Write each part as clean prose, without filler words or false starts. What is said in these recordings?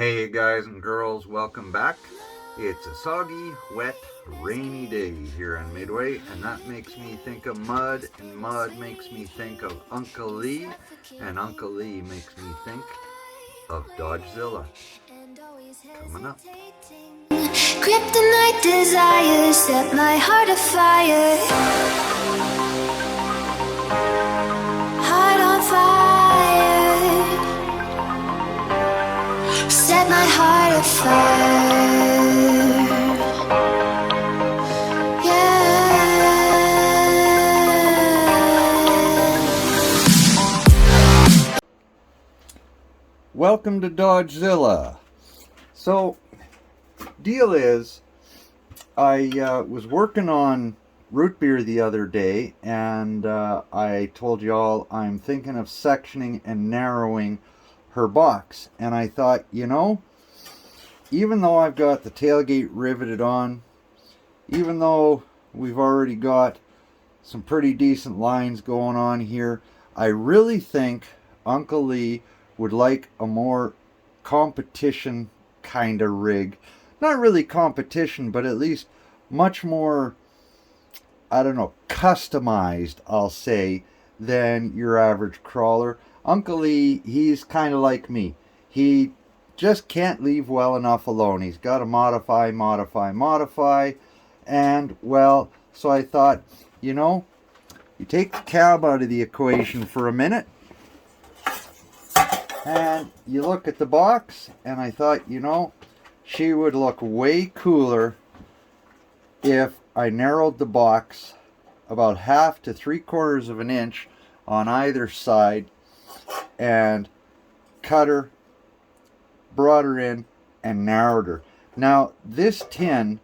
Hey guys and girls, welcome back. It's a soggy, wet, rainy day here in Midway, and that makes me think of mud, and mud makes me think of Uncle Lee, and Uncle Lee makes me think of Dodgezilla. Coming up. Kryptonite desires set my heart afire. Heart on fire. Set my heart afire. Yeah. Welcome to Dodgezilla. So, deal is, I was working on root beer the other day, and I told y'all I'm thinking of sectioning and narrowing her box. And I thought, you know, even though I've got the tailgate riveted on, even though we've already got some pretty decent lines going on here, I really think Uncle Lee would like a more competition kind of rig. Not really competition, but at least much more, I don't know, customized, I'll say, than your average crawler. Uncle Lee, he's kind of like me. He just can't leave well enough alone. He's got to modify. And, well, so I thought, you know, you take the cab out of the equation for a minute, and you look at the box, and I thought, you know, she would look way cooler if I narrowed the box about 1/2 to 3/4 of an inch on either side and cut her, brought her in, and narrowed her. Now, this tin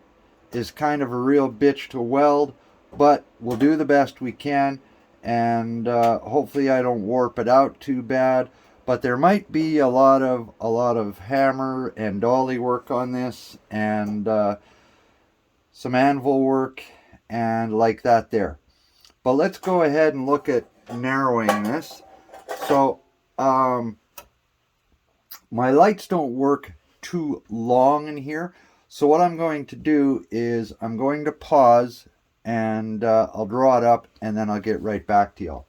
is kind of a real bitch to weld, but we'll do the best we can, and hopefully I don't warp it out too bad. But there might be a lot of hammer and dolly work on this, and some anvil work and like that there. But let's go ahead and look at narrowing this. So my lights don't work too long in here, so what I'm going to do is I'm going to pause, and I'll draw it up, and then I'll get right back to y'all.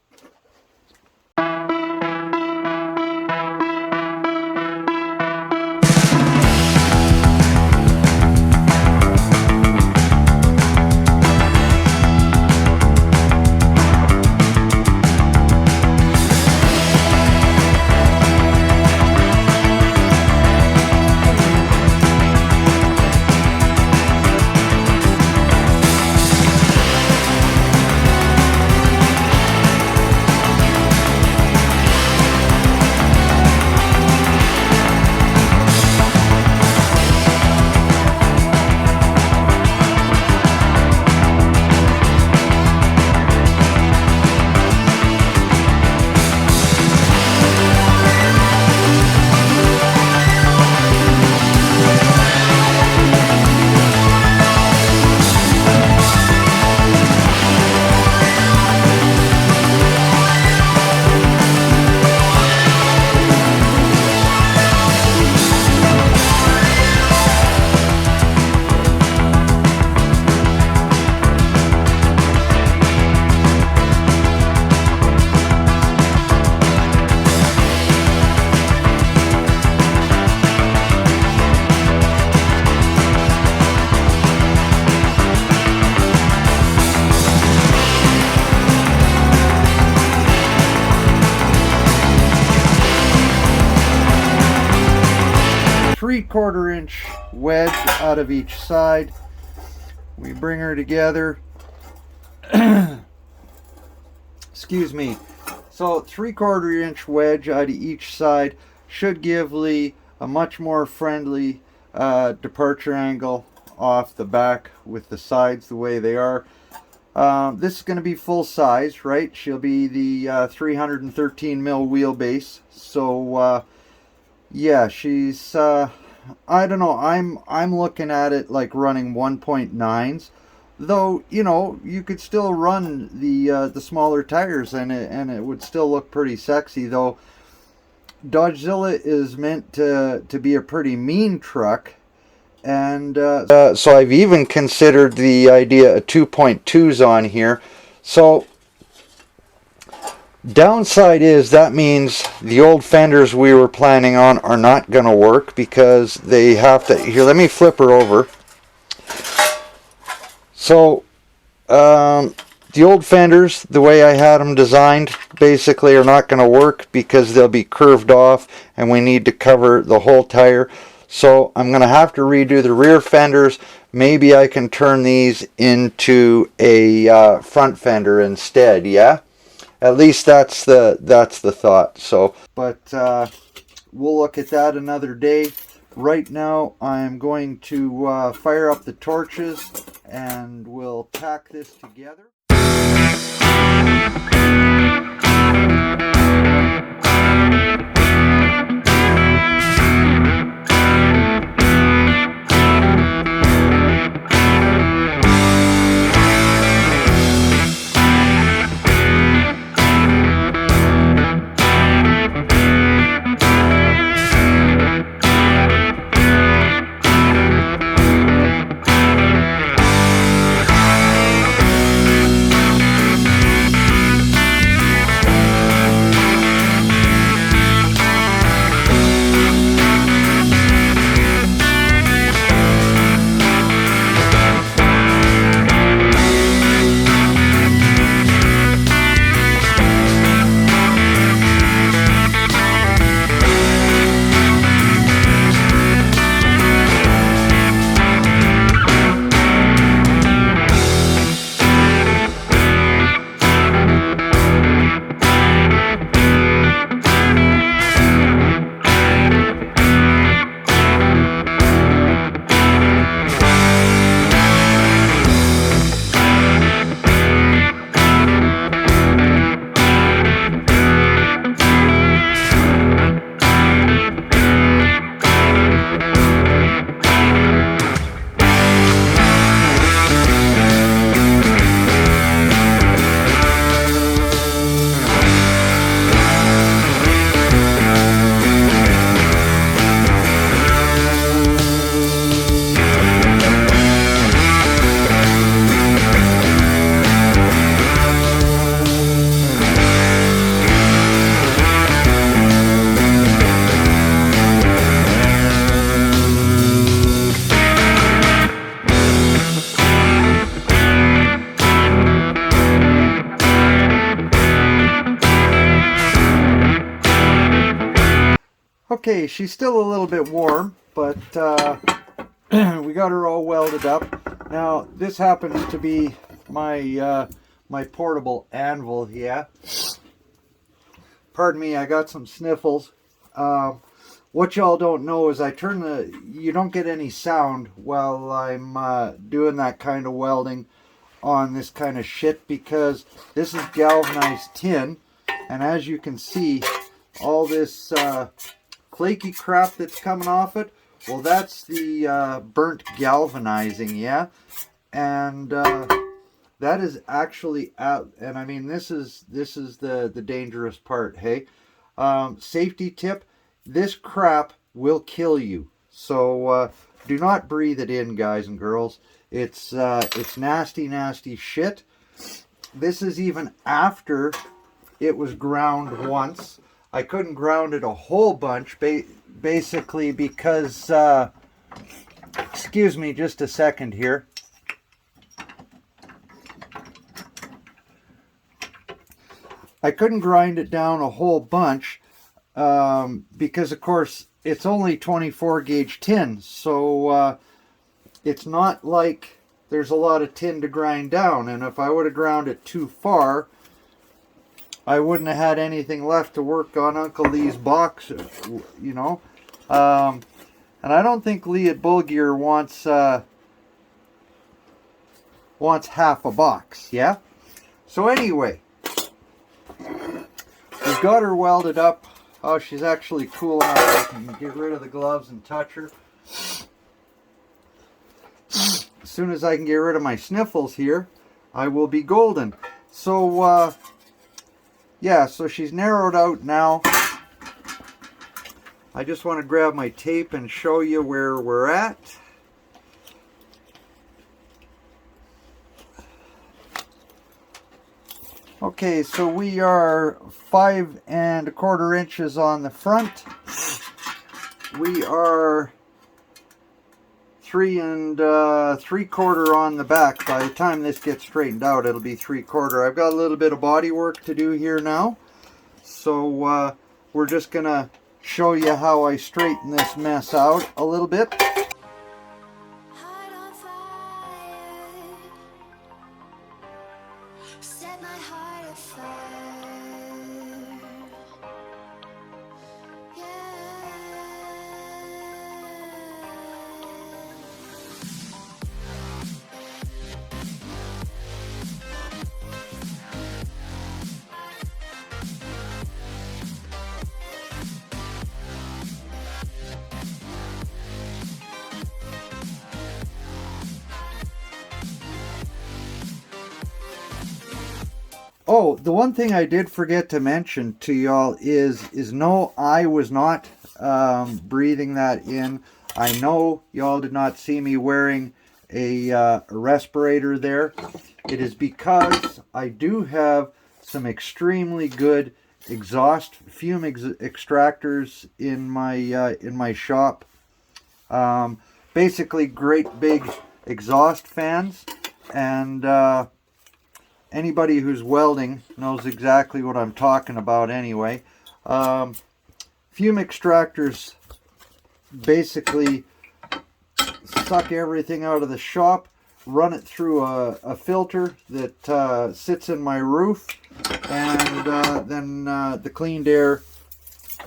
Three-quarter inch wedge out of each side. We bring her together. Excuse me. So 3/4 inch wedge out of each side should give Lee a much more friendly departure angle off the back with the sides the way they are. This is going to be full size, right? She'll be the 313 mil wheelbase. So yeah, she's I don't know, I'm looking at it like running 1.9s, though, you know, you could still run the smaller tires and it would still look pretty sexy. Though Dodgezilla is meant to be a pretty mean truck, and so I've even considered the idea of 2.2s on here. So downside is that means the old fenders we were planning on are not going to work because they have to. Here, let me flip her over. So the old fenders, the way I had them designed, basically are not going to work because they'll be curved off and we need to cover the whole tire. So I'm going to have to redo the rear fenders. Maybe I can turn these into a front fender instead, yeah? At least that's the thought. So, but we'll look at that another day. Right now I'm going to fire up the torches and we'll tack this together. Okay, she's still a little bit warm, but we got her all welded up. Now, this happens to be my my portable anvil here. Pardon me, I got some sniffles. What y'all don't know is you don't get any sound while I'm doing that kind of welding on this kind of shit because this is galvanized tin, and as you can see, all this flaky crap that's coming off it, well, that's the burnt galvanizing, yeah? And that is actually out, and I mean, this is the dangerous part, hey? Safety tip, this crap will kill you. So do not breathe it in, guys and girls. It's nasty, nasty shit. This is even after it was ground once. I couldn't ground it a whole bunch, basically because, excuse me just a second here. I couldn't grind it down a whole bunch because, of course, it's only 24 gauge tin. So it's not like there's a lot of tin to grind down. And if I would have ground it too far, I wouldn't have had anything left to work on Uncle Lee's box, you know. And I don't think Lee at Bullgear wants half a box, yeah? So anyway, we've got her welded up. Oh, she's actually cool enough. I can get rid of the gloves and touch her. As soon as I can get rid of my sniffles here, I will be golden. So, yeah, so she's narrowed out now. I just want to grab my tape and show you where we're at. Okay, so we are 5 1/4 inches on the front. We are 3 3/4 on the back. By the time this gets straightened out, it'll be 3/4. I've got a little bit of body work to do here now. So we're just gonna show you how I straighten this mess out a little bit. Heart on fire. Set my heart afire. Yeah. Oh, the one thing I did forget to mention to y'all is no, I was not breathing that in. I know y'all did not see me wearing a respirator there. It is because I do have some extremely good exhaust fume extractors in my shop. Basically, great big exhaust fans, and anybody who's welding knows exactly what I'm talking about anyway. Fume extractors basically suck everything out of the shop, run it through a filter that sits in my roof, and then the cleaned air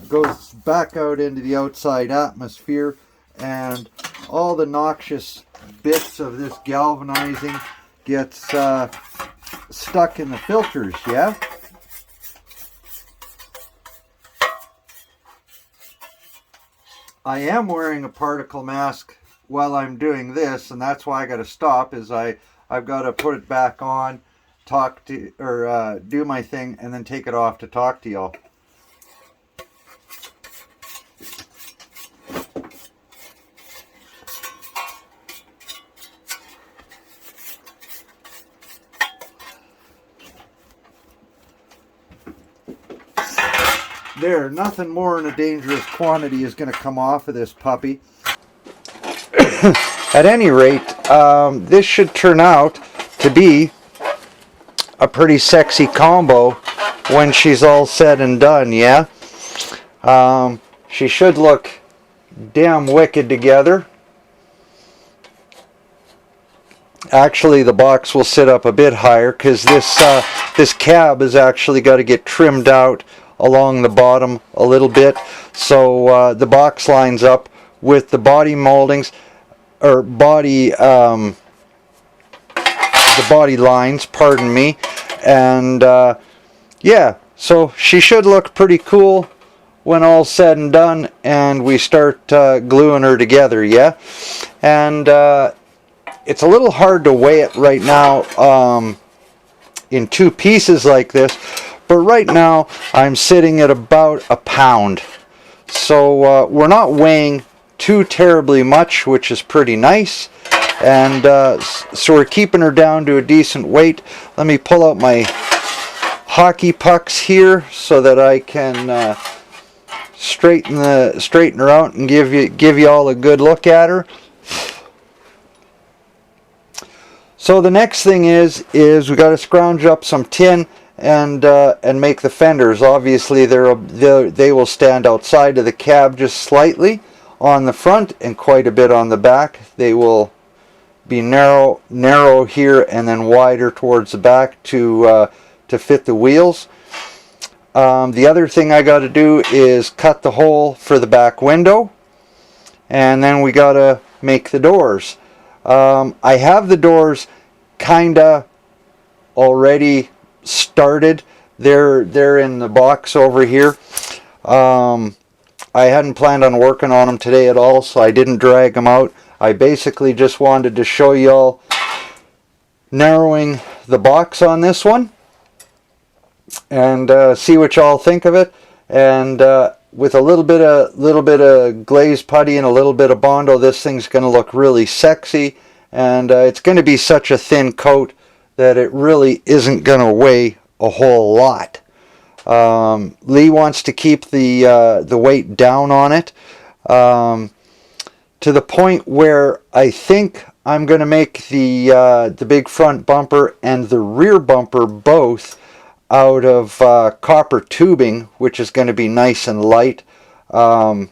goes back out into the outside atmosphere, and all the noxious bits of this galvanizing gets stuck in the filters, yeah? I am wearing a particle mask while I'm doing this, and that's why I got to stop, is I've got to put it back on, talk to, or do my thing, and then take it off to talk to y'all. There, nothing more in a dangerous quantity is going to come off of this puppy. At any rate, this should turn out to be a pretty sexy combo when she's all said and done, yeah? She should look damn wicked together. Actually, the box will sit up a bit higher because this cab has actually got to get trimmed out along the bottom a little bit, so the box lines up with the body moldings, or the body lines, pardon me, and yeah, so she should look pretty cool when all's said and done and we start gluing her together, yeah? And it's a little hard to weigh it right now in two pieces like this, but right now I'm sitting at about a pound. So we're not weighing too terribly much, which is pretty nice. And so we're keeping her down to a decent weight. Let me pull out my hockey pucks here so that I can straighten her out and give you all a good look at her. So the next thing is we got to scrounge up some tin and make the fenders. Obviously they will stand outside of the cab just slightly on the front and quite a bit on the back. They will be narrow here and then wider towards the back to fit the wheels. The other thing I got to do is cut the hole for the back window, and then we got to make the doors. I have the doors kinda already started. They're in the box over here. I hadn't planned on working on them today at all, so I didn't drag them out. I basically just wanted to show y'all narrowing the box on this one and see what y'all think of it. And with a little bit of glazed putty and a little bit of Bondo, this thing's going to look really sexy, and it's going to be such a thin coat that it really isn't going to weigh a whole lot. Lee wants to keep the weight down on it, to the point where I think I'm going to make the big front bumper and the rear bumper both out of copper tubing, which is going to be nice and light. I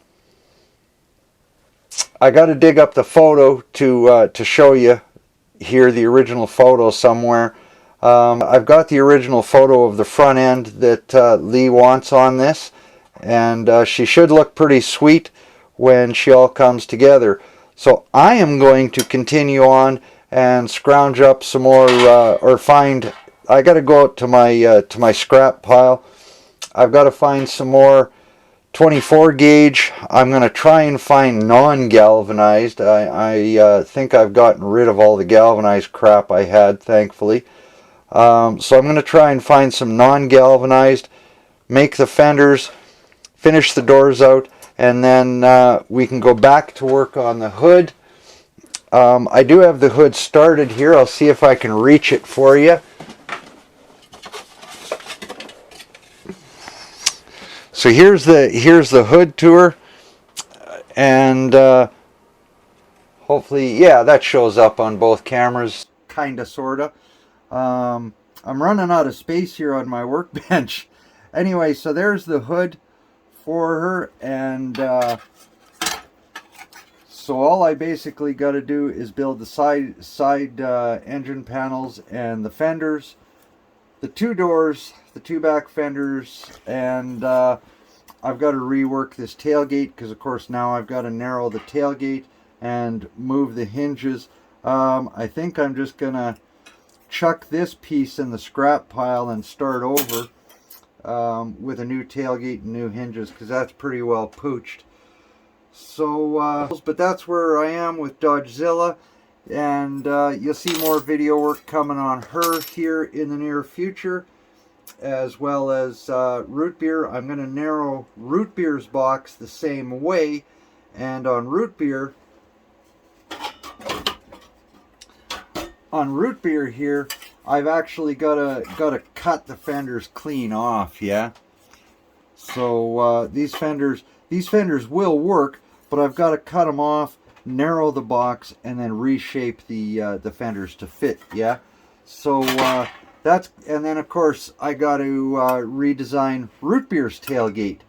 got to dig up the photo to show you here, the original photo somewhere. I've got the original photo of the front end that Lee wants on this, and she should look pretty sweet when she all comes together. So I am going to continue on and scrounge up some more, or find. I got to go out to my scrap pile. I've got to find some more 24 gauge. I'm going to try and find non-galvanized. I think I've gotten rid of all the galvanized crap I had, thankfully. So I'm going to try and find some non-galvanized, make the fenders, finish the doors out, and then we can go back to work on the hood. I do have the hood started here. I'll see if I can reach it for you. So here's the hood tour, and hopefully, yeah, that shows up on both cameras, kinda, sorta. I'm running out of space here on my workbench. Anyway, so there's the hood for her, and so all I basically got to do is build the side engine panels and the fenders, the two doors, the two back fenders, and I've got to rework this tailgate, because of course now I've got to narrow the tailgate and move the hinges. I think I'm just gonna chuck this piece in the scrap pile and start over with a new tailgate and new hinges, because that's pretty well pooched. So but that's where I am with Dodgezilla, and you'll see more video work coming on her here in the near future, as well as Root Beer. I'm going to narrow Root Beer's box the same way, and on Root Beer here, I've actually got to cut the fenders clean off, yeah. So these fenders will work, but I've got to cut them off, narrow the box, and then reshape the fenders to fit, yeah. So that's, and then of course I got to redesign Root Beer's tailgate,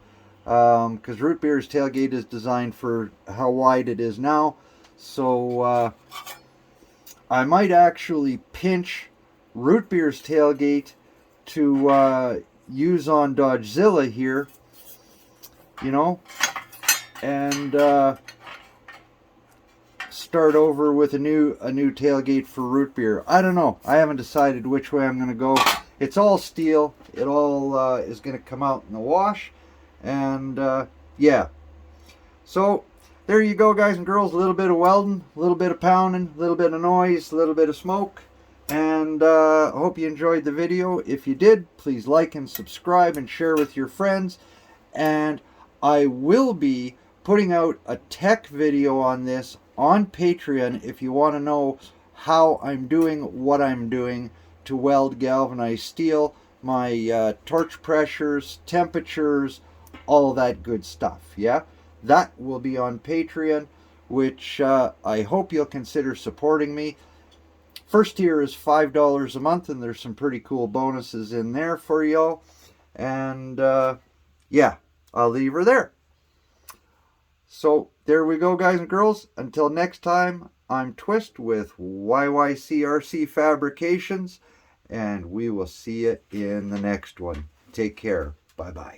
because Root Beer's tailgate is designed for how wide it is now. So I might actually pinch Root Beer's tailgate to use on Dodgezilla here, you know, and start over with a new tailgate for Root Beer. I don't know. I haven't decided which way I'm going to go. It's all steel. It all is going to come out in the wash, and yeah. So there you go, guys and girls. A little bit of welding, a little bit of pounding, a little bit of noise, a little bit of smoke, and I hope you enjoyed the video. If you did, please like and subscribe and share with your friends. And I will be putting out a tech video on this on Patreon if you want to know how I'm doing what I'm doing to weld galvanized steel, my torch pressures, temperatures, all that good stuff, yeah? That will be on Patreon, which I hope you'll consider supporting me. First tier is $5 a month, and there's some pretty cool bonuses in there for y'all. And yeah, I'll leave her there. So there we go, guys and girls. Until next time, I'm Twist with YYC RC Fabricationz, and we will see you in the next one. Take care. Bye-bye.